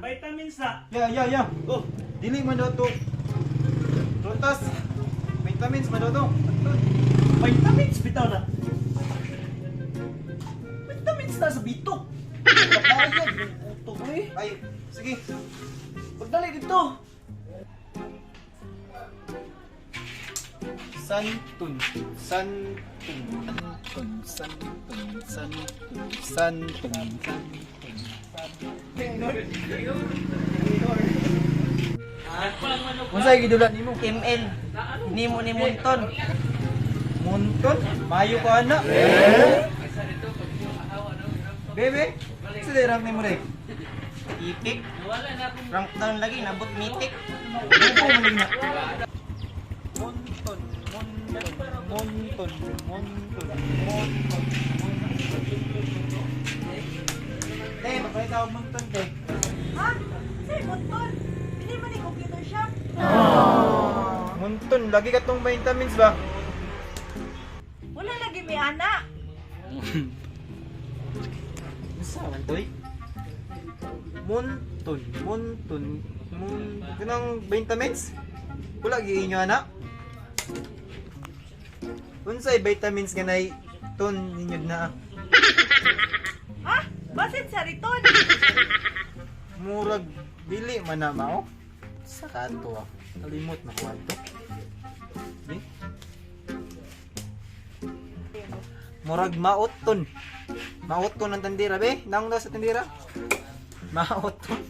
Vitamins na. Ya. Oh, Dili man daw to. Prutas. Vitamins man daw to. vitamins bitaw na. Vitamins na sa bitok. Kapayag, uto ko eh. Ay, sige. Pagdali dito. Santun. Unsay gidulat nimo? ML. Nimo ni Munton. Munton? Mayo ka ana. Bebe, sa dirang nimo re. Ipik. Rank down lagi, nabot mitik. Buko man na. Munton. Teh, bakit tawag munton teh? Ha? Say, Monton. Hindi man ni computer shop. Munton, lagi ka tong vitamins ba? Wala lagi may anak. Isa man toy. Munton. Kanang vitamins? Wala gi inyo ana. Unsay vitamins ganay ton ninyo na? Ha? Basin sa riton. Murag dili man na mao. Sa kanto ah. Kalimot na kwanto. Di? Murag maoton. Maoton ang tandira be. Nang daw sa tandira. Maoton.